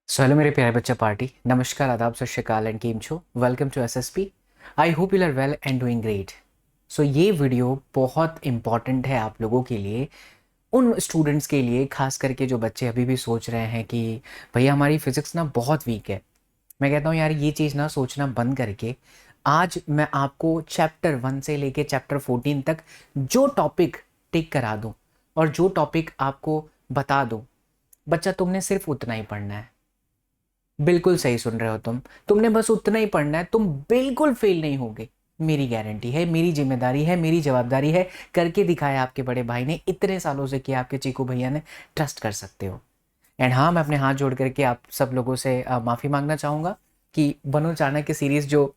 Hello मेरे प्यारे बच्चा पार्टी, नमस्कार, आदाब, सत श्री अकाल एंड केम छो। Welcome to SSP. I hope you are well and doing great. So ये वीडियो बहुत इंपॉर्टेंट है आप लोगों के लिए, उन स्टूडेंट्स के लिए, खास करके जो बच्चे अभी भी सोच रहे हैं कि भैया हमारी फिज़िक्स ना बहुत वीक है। मैं कहता हूँ यार ये चीज़ ना सोचना बंद करके आज मैं आपको चैप्टर 1 से लेके चैप्टर 14 तक जो टॉपिक टिक करा दूँ और जो टॉपिक आपको बता दूँ, बच्चा तुमने सिर्फ उतना ही पढ़ना है। बिल्कुल सही सुन रहे हो तुमने बस उतना ही पढ़ना है, तुम बिल्कुल फेल नहीं होगे। मेरी गारंटी है, मेरी जिम्मेदारी है, मेरी जवाबदारी है। करके दिखाया आपके बड़े भाई ने, इतने सालों से किया आपके चीकू भैया ने। ट्रस्ट कर सकते हो। एंड हाँ, मैं अपने हाथ जोड़ करके आप सब लोगों से माफ़ी मांगना चाहूँगा कि बनो चाणक्य सीरीज़ जो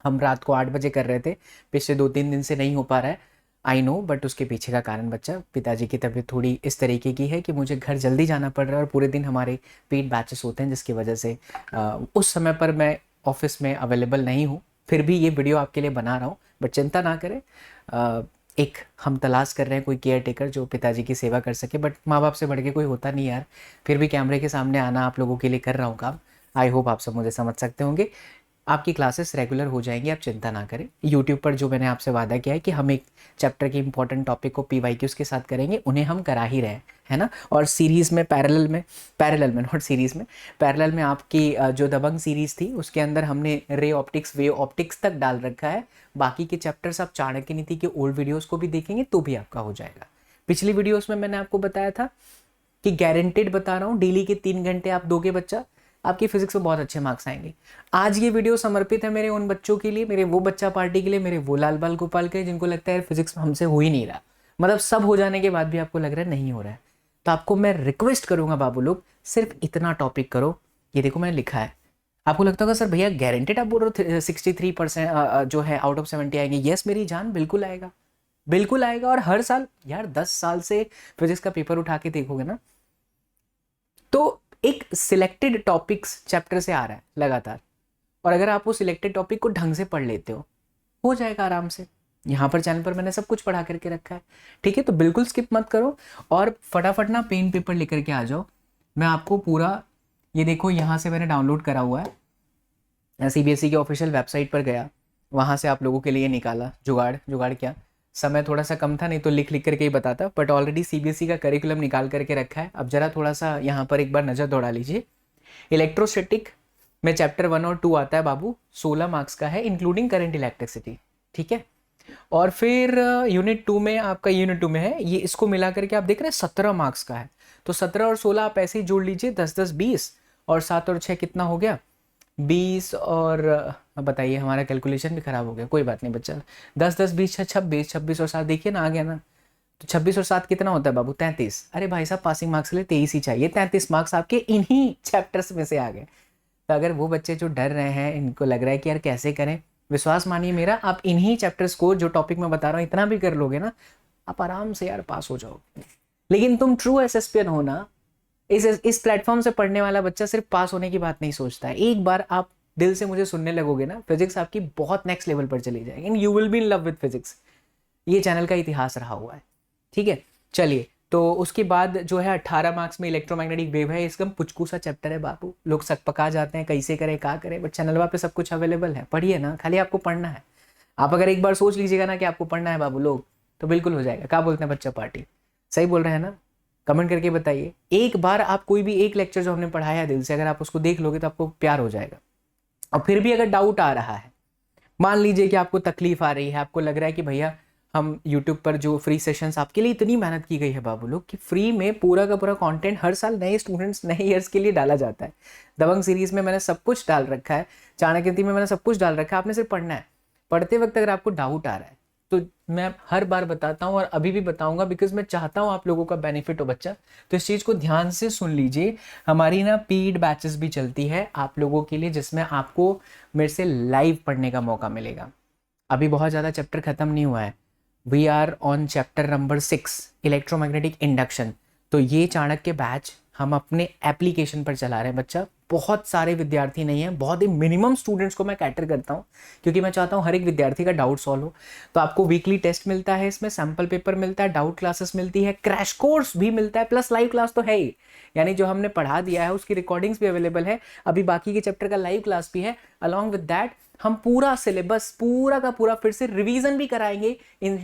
हम रात को 8 बजे कर रहे थे, पिछले 2-3 दिन से नहीं हो पा रहा है। आई नो, बट उसके पीछे का कारण बच्चा, पिताजी की तबीयत थोड़ी इस तरीके की है कि मुझे घर जल्दी जाना पड़ रहा है और पूरे दिन हमारे पेड बैचेस होते हैं, जिसकी वजह से उस समय पर मैं ऑफिस में अवेलेबल नहीं हूँ। फिर भी ये वीडियो आपके लिए बना रहा हूँ, बट चिंता ना करें। एक हम तलाश कर रहे हैं कोई केयर टेकर जो पिताजी की सेवा कर सके, बट माँ बाप से बढ़ के कोई होता नहीं यार। फिर भी कैमरे के सामने आना आप लोगों के लिए कर रहा हूँ काम। आई होप आप सब मुझे समझ सकते होंगे। आपकी क्लासेस रेगुलर हो जाएंगी, आप चिंता ना करें। यूट्यूब पर जो मैंने आपसे वादा किया है कि हम एक चैप्टर के इंपॉर्टेंट टॉपिक को पीवाईक्यूज के साथ करेंगे, उन्हें हम करा ही रहे हैं, है ना। और सीरीज़ में पैरेलल में नॉट सीरीज़ में, पैरेलल में आपकी जो दबंग सीरीज़ थी उसके अंदर हमने रे ऑप्टिक्स, वे ऑप्टिक्स तक डाल रखा है। बाकी के चैप्टर्स आप चाणक्य नीति के ओल्ड वीडियोज़ को भी देखेंगे तो भी आपका हो जाएगा। पिछली वीडियोज़ में मैंने आपको बताया था कि गारंटेड बता रहा हूँ, डेली के 3 घंटे आप दोगे बच्चा, आपकी फिजिक्स में बहुत अच्छे मार्क्स आएंगे। आज ये वीडियो समर्पित है मेरे उन बच्चों के लिए, मेरे वो बच्चा पार्टी के लिए, मेरे वो लाल बाल गोपाल के, जिनको लगता है फिजिक्स हमसे हो ही नहीं रहा। मतलब सब हो जाने के बाद भी आपको लग रहा है नहीं हो रहा है। तो आपको मैं रिक्वेस्ट करूंगा बाबू लोग, सिर्फ इतना टॉपिक करो। ये देखो मैंने लिखा है। आपको लगता होगा सर भैया गारंटेड आप बोल रहे हो 63% जो है आउट ऑफ 70 आएंगे। यस मेरी जान, बिल्कुल आएगा, बिल्कुल आएगा। और हर साल यार 10 साल से फिजिक्स का पेपर उठा के देखोगे ना, तो एक सिलेक्टेड टॉपिक्स चैप्टर से आ रहा है लगातार। और अगर आप वो सिलेक्टेड टॉपिक को ढंग से पढ़ लेते हो जाएगा आराम से। यहाँ पर चैनल पर मैंने सब कुछ पढ़ा करके रखा है, ठीक है। तो बिल्कुल स्किप मत करो और फटाफट ना पेन पेपर लेकर के आ जाओ। मैं आपको पूरा, ये देखो यहाँ से मैंने डाउनलोड करा हुआ है, सीबीएसई की ऑफिशियल वेबसाइट पर गया, वहाँ से आप लोगों के लिए निकाला जुगाड़। जुगाड़ क्या, समय थोड़ा सा कम था, नहीं तो लिख लिख करके ही बताता, बट ऑलरेडी सीबीएसई का करिकुलम निकाल करके रखा है। अब जरा थोड़ा सा यहाँ पर एक बार नज़र दौड़ा लीजिए। इलेक्ट्रोस्टैटिक में चैप्टर 1 और 2 आता है बाबू, 16 मार्क्स का है, इंक्लूडिंग करंट इलेक्ट्रिसिटी, ठीक है। और फिर यूनिट 2 में, आपका यूनिट 2 में है ये, इसको मिला करके आप देख रहे हैं 17 मार्क्स का है। तो 17 और 16 आप ऐसे ही जोड़ लीजिए, 10-10-20, और 7 और 6 कितना हो गया, 20। और अब बताइए, हमारा कैलकुलेशन भी खराब हो गया, कोई बात नहीं बच्चा। 10-10-20 26, 26 और 7 देखिए ना, आ गया ना। तो 26 और 7 कितना होता है बाबू, 33। अरे भाई साहब, पासिंग मार्क्स के लिए 23 ही चाहिए, 33 मार्क्स आपके इन्हीं चैप्टर्स में से आ गए। तो अगर वो बच्चे जो डर रहे हैं, इनको लग रहा है कि यार कैसे करें, विश्वास मानिए मेरा, आप इन्हीं चैप्टर्स को जो टॉपिक मैं बता रहा हूँ इतना भी कर लोगे ना, आप आराम से यार पास हो जाओगे। लेकिन तुम ट्रू एसएसपियन हो ना, इस प्लेटफॉर्म से पढ़ने वाला बच्चा सिर्फ पास होने की बात नहीं सोचता है। एक बार आप दिल से मुझे सुनने लगोगे ना, फिजिक्स आपकी बहुत नेक्स्ट लेवल पर चली जाएगी and you will be in love with physics. ये चैनल का इतिहास रहा हुआ है, ठीक है। चलिए, तो उसके बाद जो है 18 मार्क्स में इलेक्ट्रोमैग्नेटिक वेव है। इसका पुचकू सा चैप्टर है बाबू, लोग सकपका जाते हैं कैसे करें क्या करें, बट चैनल पे सब कुछ अवेलेबल है, पढ़िए ना, खाली आपको पढ़ना है। आप अगर एक बार सोच लीजिएगा ना कि आपको पढ़ना है बाबू लोग, तो बिल्कुल हो जाएगा। क्या बोलते हैं बच्चा पार्टी, सही बोल रहे हैं ना। कमेंट करके बताइए। एक बार आप कोई भी एक लेक्चर जो हमने पढ़ाया है दिल से, अगर आप उसको देख लोगे तो आपको प्यार हो जाएगा। और फिर भी अगर डाउट आ रहा है, मान लीजिए कि आपको तकलीफ आ रही है, आपको लग रहा है कि भैया हम यूट्यूब पर जो फ्री सेशंस आपके लिए इतनी मेहनत की गई है बाबू लोग, कि फ्री में पूरा का पूरा कंटेंट हर साल नए स्टूडेंट्स नए ईयर्स के लिए डाला जाता है। दबंग सीरीज में मैंने सब कुछ डाल रखा है, चाणक्य नीति में मैंने सब कुछ डाल रखा है, आपने सिर्फ पढ़ना है। पढ़ते वक्त अगर आपको डाउट आ रहा है तो मैं हर बार बताता हूँ और अभी भी बताऊंगा, बिकॉज मैं चाहता हूँ आप लोगों का बेनिफिट हो बच्चा। तो इस चीज़ को ध्यान से सुन लीजिए। हमारी ना पेड बैचेस भी चलती है आप लोगों के लिए, जिसमें आपको मेरे से लाइव पढ़ने का मौका मिलेगा। अभी बहुत ज़्यादा चैप्टर ख़त्म नहीं हुआ है, we are on chapter number 6, electromagnetic induction. तो ये चाणक्य बैच हम अपने एप्लीकेशन पर चला रहे हैं बच्चा, बहुत सारे विद्यार्थी नहीं है, बहुत ही मिनिमम स्टूडेंट्स को मैं कैटर करता हूँ, क्योंकि मैं चाहता हूँ हर एक विद्यार्थी का डाउट सॉल्व हो। तो आपको वीकली टेस्ट मिलता है, इसमें सैम्पल पेपर मिलता है, डाउट क्लासेस मिलती है, क्रैश कोर्स भी मिलता है, प्लस लाइव क्लास तो है ही, यानी जो हमने पढ़ा दिया है उसकी रिकॉर्डिंग्स भी अवेलेबल है, अभी बाकी के चैप्टर का लाइव क्लास भी है। अलॉन्ग विद दैट हम पूरा सिलेबस पूरा का पूरा फिर से रिवीजन भी कराएंगे in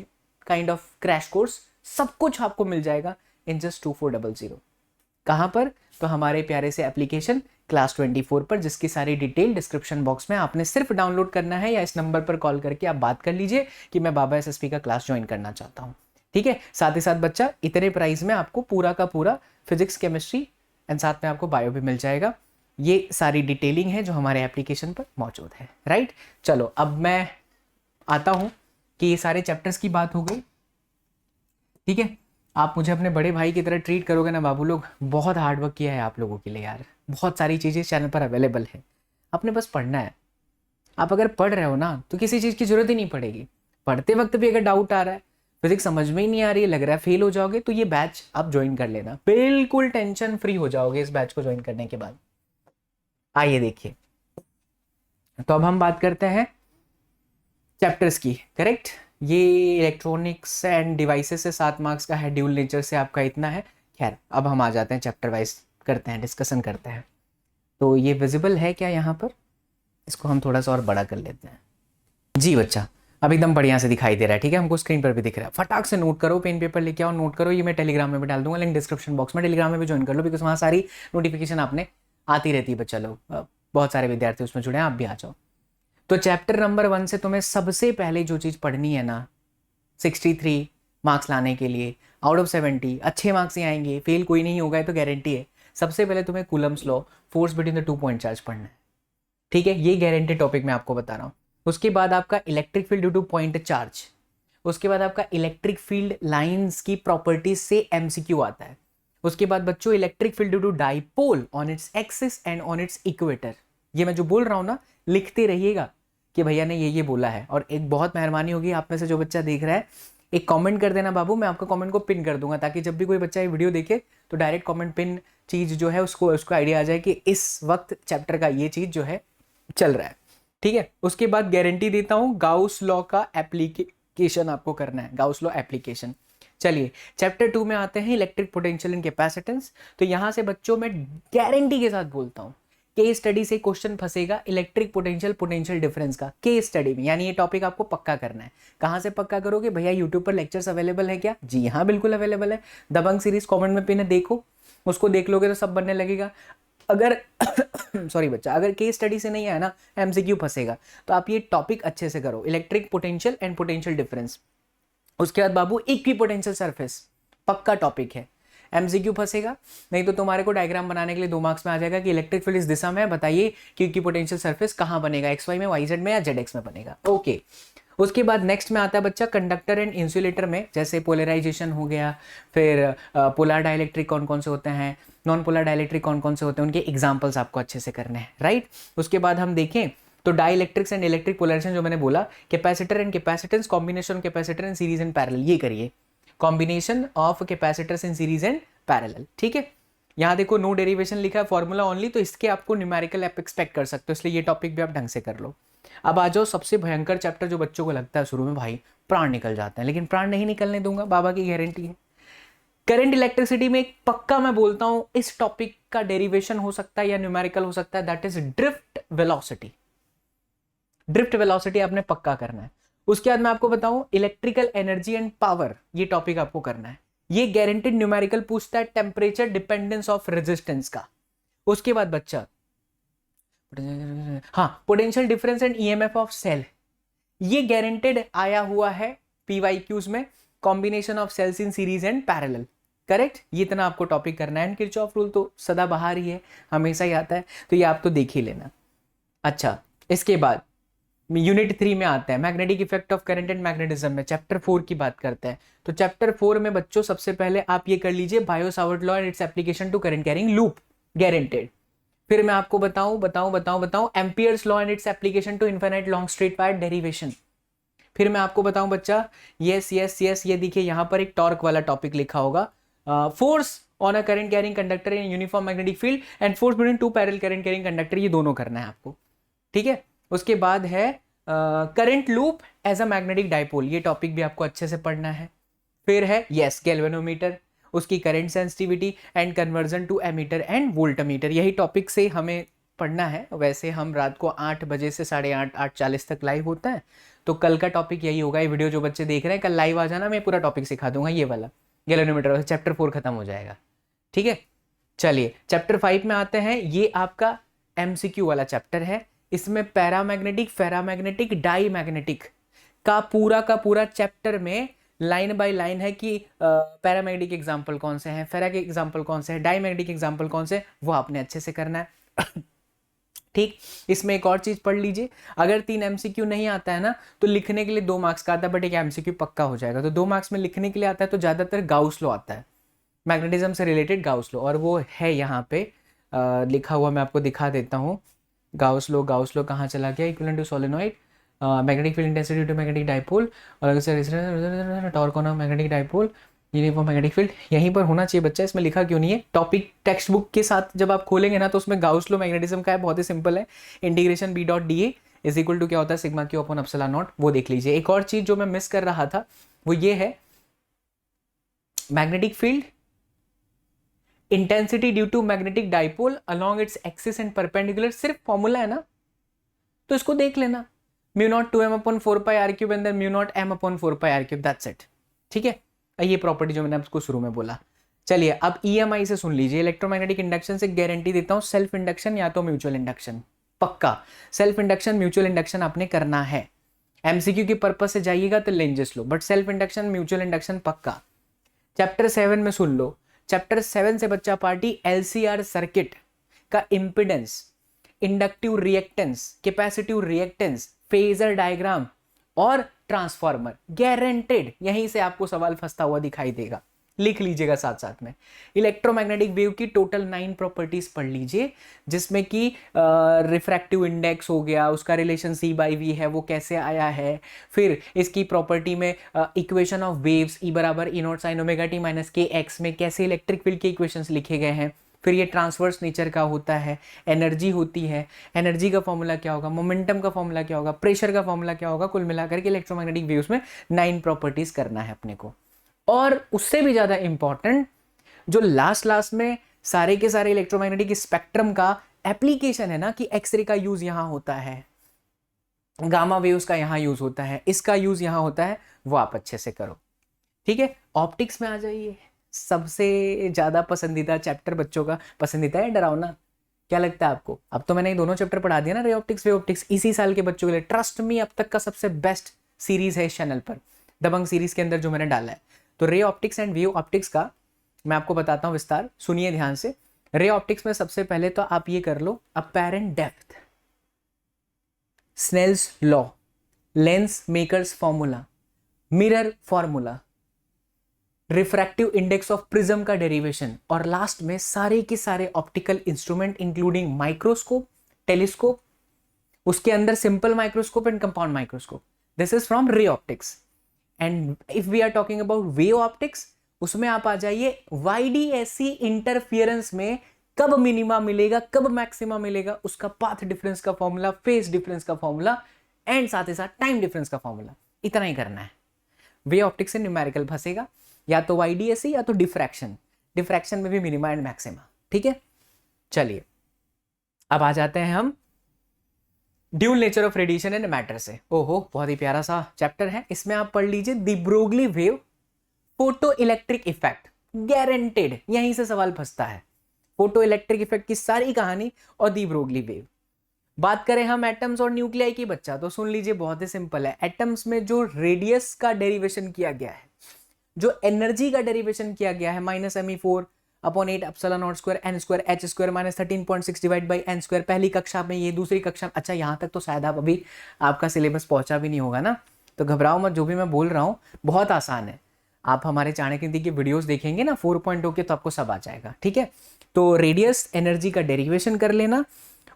kind of crash course. सब कुछ आपको मिल जाएगा इन जस्ट 2400। कहाँ पर? तो हमारे प्यारे से एप्लीकेशन क्लास 24 पर, जिसकी सारी डिटेल डिस्क्रिप्शन बॉक्स में, आपने सिर्फ डाउनलोड करना है या इस नंबर पर कॉल करके आप बात कर लीजिए कि मैं बाबा एसएसपी का क्लास ज्वाइन करना चाहता हूँ। ठीक है, साथ ही साथ बच्चा इतने प्राइस में आपको पूरा का पूरा फिजिक्स, केमिस्ट्री एंड साथ में आपको बायो भी मिल जाएगा। ये सारी डिटेलिंग है जो हमारे एप्लीकेशन पर मौजूद है। राइट, चलो अब मैं आता हूँ कि ये सारे चैप्टर्स की बात हो गई। ठीक है, आप मुझे अपने बड़े भाई की तरह ट्रीट करोगे ना बाबू लोग। बहुत हार्डवर्क किया है आप लोगों के लिए यार, बहुत सारी चीज़ें चैनल पर अवेलेबल है, आपने बस पढ़ना है। आप अगर पढ़ रहे हो ना तो किसी चीज़ की जरूरत ही नहीं पड़ेगी। पढ़ते वक्त भी अगर डाउट आ रहा है, फिजिक्स समझ में ही नहीं आ रही है, लग रहा है फेल हो जाओगे, तो ये बैच आप ज्वाइन कर लेना, बिल्कुल टेंशन फ्री हो जाओगे इस बैच को ज्वाइन करने के बाद। आइए देखिए, तो अब हम बात करते हैं चैप्टर्स की। करेक्ट, ये इलेक्ट्रॉनिक्स एंड डिवाइसेस से 7 मार्क्स का है, ड्यूल नेचर से आपका इतना है। खैर, अब हम आ जाते हैं चैप्टर वाइज, करते हैं डिस्कशन करते हैं। तो ये विजिबल है क्या यहाँ पर? इसको हम थोड़ा सा और बड़ा कर लेते हैं। जी बच्चा, अब एकदम बढ़िया से दिखाई दे रहा है। ठीक है, हमको स्क्रीन पर भी दिख रहा है। फटाक से नोट करो, पेन पेपर लेके आओ, नोट करो। ये मैं टेलीग्राम में भी डाल दूंगा, लिंक डिस्क्रिप्शन बॉक्स में। टेलीग्राम में भी ज्वाइन कर लो, बिकॉज वहाँ सारी नोटिफिकेशन आपने आती रहती है। बच्चा लोग, बहुत सारे विद्यार्थी उसमें जुड़े हैं, आप भी आ जाओ। तो चैप्टर नंबर 1 से तुम्हें सबसे पहले जो चीज़ पढ़नी है ना, 63 मार्क्स लाने के लिए आउट ऑफ 70 अच्छे मार्क्स ही आएंगे, फेल कोई नहीं होगा, तो गारंटी है। सबसे पहले तुम्हें Coulomb's law, force between the 2 point charge पढ़ना है। ठीक है, ये गारंटी टॉपिक मैं आपको बता रहा हूँ। उसके बाद आपका electric field due to point charge, उसके बाद आपका इलेक्ट्रिक फील्ड लाइंस की प्रॉपर्टीज से एमसीक्यू आता है। उसके बाद बच्चों electric field due to dipole on its axis and on its equator. ये मैं जो बोल रहा हूँ ना, लिखते रहिएगा कि भैया ने ये बोला है। और एक बहुत मेहरबानी होगी आप में से जो बच्चा देख रहा है, एक कमेंट कर देना बाबू, मैं आपका कमेंट को पिन कर दूंगा, ताकि जब भी कोई बच्चा ये वीडियो देखे तो डायरेक्ट कमेंट पिन चीज़ जो है उसको आइडिया आ जाए कि इस वक्त चैप्टर का ये चीज़ जो है चल रहा है। ठीक है, उसके बाद गारंटी देता हूँ गाउस लॉ का एप्लीकेशन आपको करना है, गाउस लॉ एप्लीकेशन। चलिए चैप्टर 2 में आते हैं, इलेक्ट्रिक पोटेंशियल एंड कैपेसिटेंस। तो यहां से बच्चों में गारंटी के साथ बोलता हूं, केस स्टडी से क्वेश्चन फंसेगा इलेक्ट्रिक पोटेंशियल पोटेंशियल डिफरेंस का, केस स्टडी में। यानी ये टॉपिक आपको पक्का करना है। कहां से पक्का करोगे भैया? यूट्यूब पर लेक्चर्स अवेलेबल है क्या? जी हाँ, बिल्कुल अवेलेबल है। दबंग सीरीज कमेंट में पिन है, देखो, उसको देख लोगे तो सब बनने लगेगा। अगर सॉरी बच्चा, अगर केस स्टडी से नहीं आया ना, एमसीक्यू फंसेगा, तो आप ये टॉपिक अच्छे से करो, electric potential and potential difference. उसके बाद बाबू इक्विपोटेंशियल सरफेस, पक्का टॉपिक है, एमसीक्यू फंसेगा। नहीं तो तुम्हारे को डायग्राम बनाने के लिए 2 मार्क्स में आ जाएगा कि इलेक्ट्रिक फील्ड इस दिशा में है, बताइए कि इक्विपोटेंशियल सरफेस कहाँ बनेगा, एक्स वाई में, वाई जेड में या जेड एक्स में बनेगा। ओके, उसके बाद नेक्स्ट में आता है बच्चा कंडक्टर एंड इंसुलेटर में, जैसे पोलराइजेशन हो गया, फिर पोलर डाइलेक्ट्रिक कौन कौन से होते हैं, नॉन पोलर डाइलेक्ट्रिक कौन कौन से होते हैं, उनके एग्जाम्पल्स आपको अच्छे से करने हैं। राइट, उसके बाद हम देखें तो डाइलेक्ट्रिक्स एंड इलेक्ट्रिक पोलराइजेशन जो मैंने बोला, capacitor and capacitance, combination capacitor in series and parallel, ये करिए, combination of capacitors in series and parallel. ठीक है, यहाँ देखो नो डेरिवेशन लिखा है, फॉर्मूला ओनली, तो इसके आपको न्यूमेरिकल आप एक्सपेक्ट कर सकते हो, इसलिए ये टॉपिक भी आप ढंग से कर लो। अब आ जाओ सबसे भयंकर चैप्टर जो बच्चों को लगता है शुरू में, भाई प्राण निकल जाते हैं, लेकिन प्राण नहीं निकलने दूंगा, बाबा की गारंटी है। करंट इलेक्ट्रिसिटी में एक पक्का मैं बोलता हूं इस टॉपिक का डेरिवेशन हो सकता है या न्यूमेरिकल हो सकता है, that is drift velocity. Drift velocity आपने पक्का करना है। उसके बाद मैं आपको बताऊं इलेक्ट्रिकल एनर्जी एंड पावर, ये टॉपिक आपको करना है, ये गारंटेड न्यूमेरिकल पूछता है, टेम्परेचर डिपेंडेंस ऑफ रेजिस्टेंस का। उसके बाद बच्चा हाँ, potential difference and EMF of cell, ये गारंटेड आया हुआ है पीवाईक्यूज में, combination of cells in series and parallel. Correct, ये इतना आपको टॉपिक करना है। एंड किरचॉफ रूल तो सदाबहार ही है, हमेशा ही आता है, तो ये आप तो देख ही लेना। अच्छा, इसके बाद यूनिट 3 में आता है magnetic effect of current and magnetism में, चैप्टर 4 की बात करते हैं। तो चैप्टर 4 में बच्चों सबसे पहले आप ये कर लीजिए Biot Savart law and its application to current carrying loop, guaranteed. फिर मैं आपको बताऊं Ampere's law and its application to infinite long straight wire derivation. फिर मैं आपको बताऊं बच्चा, यस, ये देखिए यहाँ पर एक टॉर्क वाला टॉपिक लिखा होगा, force on a current carrying conductor in uniform magnetic field and force between two parallel current carrying conductor, ये दोनों करना है आपको, ठीक है। उसके बाद है current loop as a magnetic dipole, ये टॉपिक भी आपको अच्छे से पढ़ना है। फिर है यस गैल्वेनोमीटर, उसकी current sensitivity and conversion to ammeter and voltmeter, यही टॉपिक से हमें पढ़ना है। वैसे हम रात को 8 बजे से 8:30 8:40 तक लाइव होता है, तो कल का टॉपिक यही होगा। ये वीडियो जो बच्चे देख रहे हैं कल लाइव आ जाना, मैं पूरा टॉपिक सिखा दूंगा ये वाला गैल्वेनोमीटर, चैप्टर 4 खत्म हो जाएगा, ठीक है। चलिए चैप्टर 5 में आते हैं, ये आपका एमसीक्यू वाला चैप्टर है। इसमें पैरामैग्नेटिक, फेरामैग्नेटिक, डाई मैग्नेटिक का पूरा चैप्टर में लाइन बाय लाइन है कि पैरामैग्नेटिक एग्जाम्पल कौन से हैं, फेरा के एग्जाम्पल कौन से हैं, डाई मैग्नेटिक एग्जाम्पल कौन से, वो आपने अच्छे से करना है ठीक। इसमें एक और चीज पढ़ लीजिए, अगर 3 एमसीक्यू नहीं आता है ना तो लिखने के लिए 2 मार्क्स का आता है, बट एक एमसीक्यू पक्का हो जाएगा। तो 2 मार्क्स में लिखने के लिए आता है तो ज्यादातर गाउस लॉ आता है, मैग्नेटिज्म से रिलेटेड गाउस लॉ, और वो है यहाँ पे लिखा हुआ, मैं आपको दिखा देता हूँ। गाउस लॉ कहाँ चला गया, equivalent to solenoid, magnetic field intensity to magnetic dipole, और torque on magnetic dipole, uniform magnetic field, यहीं पर होना चाहिए बच्चा, इसमें लिखा क्यों नहीं है। टॉपिक टेक्स्ट बुक के साथ जब आप खोलेंगे ना तो उसमें गाउस लॉ मैग्नेटिज्म का है, बहुत ही सिंपल है, integration B dot D A is equal to क्या होता है sigma Q upon epsilon naught, वो देख लीजिए। एक और चीज जो मैं मिस कर रहा था वो ये है, magnetic field intensity due to magnetic dipole along its axis and perpendicular, सिर्फ फॉर्मूला है ना, तो इसको देख लेना, mu naught 2m upon 4 pi r cube and then mu naught m upon 4 pi r cube, that's it, ठीक है। ये प्रॉपर्टी जो मैंने आपको शुरू में बोला। चलिए अब EMI से सुन लीजिए, इलेक्ट्रोमैग्नेटिक इंडक्शन से गारंटी देता हूं, सेल्फ इंडक्शन या तो म्यूचुअल इंडक्शन, पक्का सेल्फ इंडक्शन म्यूचुअल इंडक्शन आपने करना है। एमसीक्यू की पर्पज से जाइएगा तो Lenz's low, but self induction mutual induction पक्का। चैप्टर 7 में सुन लो, चैप्टर 7 से बच्चा पार्टी LCR सर्किट का impedance, inductive reactance, capacitive reactance, phasor diagram और ट्रांसफार्मर, गारंटेड यहीं से आपको सवाल फंसता हुआ दिखाई देगा, लिख लीजिएगा साथ साथ में। इलेक्ट्रोमैग्नेटिक वेव की टोटल 9 प्रॉपर्टीज पढ़ लीजिए, जिसमें कि रिफ्रैक्टिव इंडेक्स हो गया, उसका रिलेशन C/V है, वो कैसे आया है। फिर इसकी प्रॉपर्टी में इक्वेशन ऑफ वेव्स E बराबर E0 sin omega t minus kx में कैसे इलेक्ट्रिक फील्ड के इक्वेशंस लिखे गए हैं। फिर ये ट्रांसवर्स नेचर का होता है, एनर्जी होती है, एनर्जी का फॉर्मूला क्या होगा, मोमेंटम का फॉर्मूला क्या होगा, प्रेशर का फॉर्मूला क्या होगा, कुल मिलाकर के इलेक्ट्रोमैग्नेटिक वेव्स में 9 प्रॉपर्टीज करना है अपने को। और उससे भी ज्यादा इंपॉर्टेंट जो लास्ट में सारे के सारे इलेक्ट्रोमैग्नेटिक स्पेक्ट्रम का एप्लीकेशन है ना, कि एक्सरे का यूज यहां होता है, गामा वेव्स का यहां यूज होता है, इसका यूज यहां होता है, वो आप अच्छे से करो, ठीक है। ऑप्टिक्स में आ जाइए, सबसे ज्यादा पसंदीदा चैप्टर बच्चों का, पसंदीदा है डरावना, क्या लगता है आपको। अब तो मैंने ये दोनों चैप्टर पढ़ा दिया ना, रे ऑप्टिक्स वे ऑप्टिक्स, इसी साल के बच्चों के लिए ट्रस्ट मी अब तक का सबसे बेस्ट सीरीज है इस चैनल पर, दबंग सीरीज के अंदर जो मैंने डाला है। तो रे ऑप्टिक्स एंड वेव ऑप्टिक्स का मैं आपको बताता हूं विस्तार, सुनिए ध्यान से। रे ऑप्टिक्स में सबसे पहले तो आप ये कर लो, apparent depth, Snell's law, lens makers formula, mirror formula, refractive index of prism का डेरिवेशन, और लास्ट में सारे के सारे optical instrument including microscope, telescope, उसके अंदर simple microscope and compound microscope. This is from ray optics. And if we are talking about wave optics, उसमें आप आ जाइए YDSC इंटरफियरेंस में कब मिनिमा मिलेगा, कब मैक्सिमा मिलेगा, उसका पाथ डिफरेंस का फॉर्मूला, फेज डिफरेंस का फॉर्मूला, एंड साथ ही साथ टाइम डिफरेंस का फॉर्मूला, इतना ही करना है। वे ऑप्टिक्स से न्यूमेरिकल फंसेगा, या तो YDSC या तो डिफ्रैक्शन, डिफ्रैक्शन में भी मिनिमा एंड मैक्सिमा, ठीक है। चलिए अब आ जाते हैं हम dual nature of radiation and matter से। ओहो बहुत ही प्यारा सा चैप्टर है, इसमें आप पढ़ लीजिए the Broglie wave, photo electric effect, guaranteed यहीं से सवाल फंसता है, फोटो इलेक्ट्रिक इफेक्ट की सारी कहानी और दी ब्रोगली वेव। बात करें हम एटम्स और न्यूक्लियाई की बच्चा, तो सुन लीजिए बहुत ही सिंपल है। एटम्स में जो रेडियस का डेरिवेशन किया गया है, जो एनर्जी का डेरिवेशन किया गया है, -me4 upon 8 epsilon not square n square h square minus 13.6 divide by n square, पहली कक्षा में ये, दूसरी कक्षा में, अच्छा यहाँ तक तो शायद आप अभी आपका सिलेबस पहुंचा भी नहीं होगा ना, तो घबराओ मत, जो भी मैं बोल रहा हूँ बहुत आसान है। आप हमारे चाणक्य नीति के वीडियोस देखेंगे ना 4.0 के, तो आपको सब आ जाएगा, ठीक है। तो रेडियस एनर्जी का डेरिवेशन कर लेना,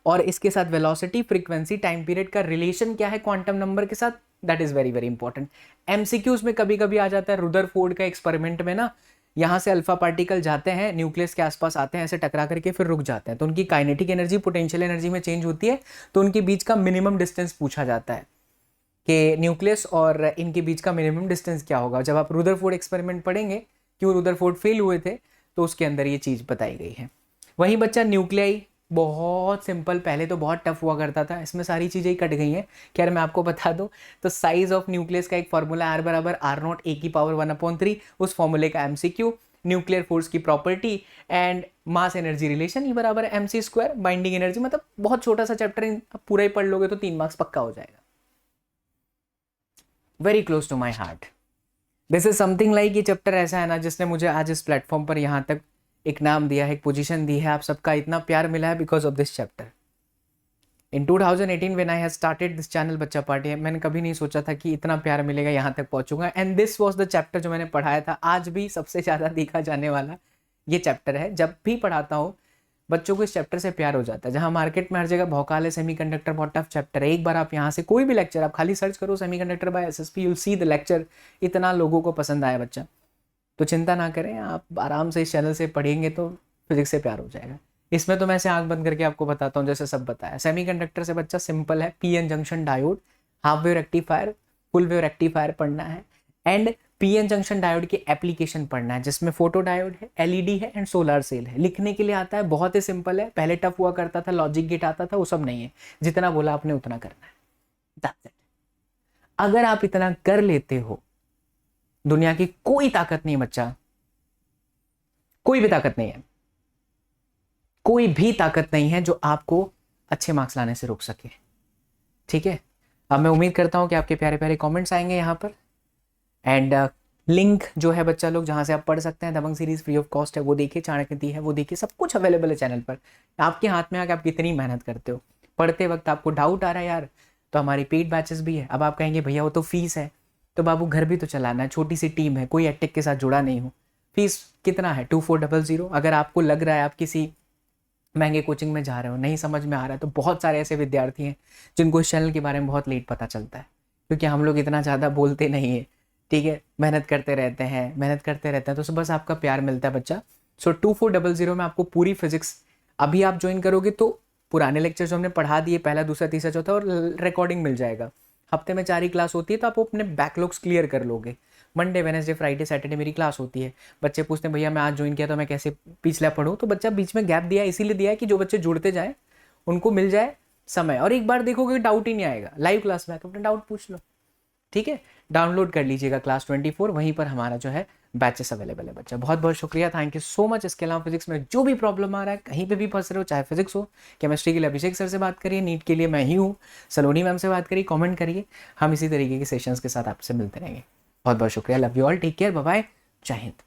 और इसके साथ वेलोसिटी, फ्रीक्वेंसी, टाइम पीरियड का रिलेशन क्या है क्वांटम नंबर के साथ, that is very very important. MCQs में कभी कभी आ जाता है रुदरफोर्ड का एक्सपेरिमेंट में ना, यहाँ से अल्फा पार्टिकल जाते हैं, न्यूक्लियस के आसपास आते हैं, ऐसे टकरा करके फिर रुक जाते हैं, तो उनकी काइनेटिक एनर्जी पोटेंशियल एनर्जी में चेंज होती है, तो उनके बीच का मिनिमम डिस्टेंस पूछा जाता है कि न्यूक्लियस और इनके बीच का मिनिमम डिस्टेंस क्या होगा। जब आप रुदरफोर्ड एक्सपेरिमेंट पढ़ेंगे, क्यों रुदरफोर्ड फेल हुए थे, तो उसके अंदर ये चीज़ बताई गई है। वहीं बच्चा न्यूक्लियाई बहुत सिंपल, पहले तो बहुत टफ हुआ करता था, इसमें सारी चीज़ें ही कट गई हैं। खैर मैं आपको बता दूं तो साइज ऑफ न्यूक्लियस का एक फॉर्मूला R बराबर आर नॉट ए की पावर 1/3, उस फॉर्मूले का MCQ, न्यूक्लियर फोर्स की property and mass energy relation, E बराबर mc², बाइंडिंग एनर्जी। मतलब बहुत छोटा सा चैप्टर, पूरा ही पढ़ लोगे तो 3 मार्क्स पक्का हो जाएगा। Very close to my heart. This is something like, ये चैप्टर ऐसा है ना जिसने मुझे आज इस प्लेटफॉर्म पर यहाँ तक एक नाम दिया है, एक पोजीशन दी है। आप सबका इतना प्यार मिला है because of this chapter. In 2018 when I have started this channel बच्चा पार्टी, मैंने कभी नहीं सोचा था कि इतना प्यार मिलेगा, यहाँ तक पहुँचूंगा। And this was the chapter जो मैंने पढ़ाया था, आज भी सबसे ज़्यादा देखा जाने वाला ये चैप्टर है। जब भी पढ़ाता हूँ बच्चों को इस चैप्टर से प्यार हो जाता है। जहाँ मार्केट में हर जगह भौकाल है, सेमीकंडक्टर बहुत टफ चैप्टर है, एक बार आप यहाँ से कोई भी लेक्चर आप खाली सर्च करो semiconductor by SSP, you will see the lecture, इतना लोगों को पसंद आया बच्चा। तो चिंता ना करें, आप आराम से इस चैनल से पढ़ेंगे तो फिजिक्स से प्यार हो जाएगा। इसमें तो मैं ऐसे आंख बंद करके आपको बताता हूँ जैसे सब बताया। सेमीकंडक्टर से बच्चा सिंपल है, PN junction diode, half wave rectifier, full wave rectifier पढ़ना है, एंड पीएन जंक्शन डायोड की एप्लीकेशन पढ़ना है, जिसमें फोटो डायोड है, एलईडी है एंड सोलर सेल है। लिखने के लिए आता है, बहुत ही सिंपल है। पहले टफ हुआ करता था, लॉजिक गेट आता था, वो सब नहीं है। जितना बोला आपने उतना करना है, दैट्स इट। अगर आप इतना कर लेते हो, दुनिया की कोई ताकत नहीं बच्चा, कोई भी ताकत नहीं है, कोई भी ताकत नहीं है जो आपको अच्छे मार्क्स लाने से रोक सके। ठीक है, अब मैं उम्मीद करता हूं कि आपके प्यारे प्यारे कमेंट्स आएंगे यहाँ पर, एंड लिंक जो है बच्चा लोग जहाँ से आप पढ़ सकते हैं, दबंग सीरीज फ्री ऑफ कॉस्ट है, वो देखिए, चाणक्य दी है वो देखिए, सब कुछ अवेलेबल है चैनल पर। आपके हाथ में आके आप कितनी मेहनत करते हो। पढ़ते वक्त आपको डाउट आ रहा है यार, तो हमारी पेड बैचेस भी है। अब आप कहेंगे भैया वो तो फीस है, तो बाबू घर भी तो चलाना है, छोटी सी टीम है, कोई एटेक के साथ जुड़ा नहीं हूँ। फीस कितना है? 2400। अगर आपको लग रहा है आप किसी महंगे कोचिंग में जा रहे हो, नहीं समझ में आ रहा है, तो बहुत सारे ऐसे विद्यार्थी हैं जिनको इस चैनल के बारे में बहुत लेट पता चलता है, क्योंकि हम लोग इतना ज़्यादा बोलते नहीं है। ठीक है, मेहनत करते रहते हैं, तो बस आपका प्यार मिलता है बच्चा। सो 2400 में आपको पूरी फिजिक्स, अभी आप ज्वाइन करोगे तो पुराने लेक्चर जो हमने पढ़ा दिए, पहला दूसरा तीसरा चौथा, और रिकॉर्डिंग मिल जाएगा। हफ्ते में 4 ही क्लास होती है, तो आप अपने बैकलॉग्स क्लियर कर लोगे। मंडे वेडनेसडे फ्राइडे सैटरडे मेरी क्लास होती है। बच्चे पूछते हैं भैया मैं आज ज्वाइन किया तो मैं कैसे पिछला पढ़ूँ, तो बच्चा बीच में गैप दिया इसीलिए दिया है कि जो बच्चे जुड़ते जाए उनको मिल जाए समय, और एक बार देखोगे डाउट ही नहीं आएगा। लाइव क्लास में अपना डाउट पूछ लो। ठीक है, डाउनलोड कर लीजिएगा क्लास 24, वहीं पर हमारा जो है बैचेस अवेलेबल है बच्चा। बहुत बहुत शुक्रिया, थैंक यू सो मच। इसके अलावा फिजिक्स में जो भी प्रॉब्लम आ रहा है, कहीं पे भी फंस रहे हो, चाहे फिजिक्स हो, केमिस्ट्री के लिए अभिषेक सर से बात करिए, नीट के लिए मैं ही हूँ, सलोनी मैम से बात करिए, कमेंट करिए। हम इसी तरीके के सेशंस के साथ आपसे मिलते रहेंगे। बहुत बहुत शुक्रिया, love you all, take care, bye bye, जय हिंद।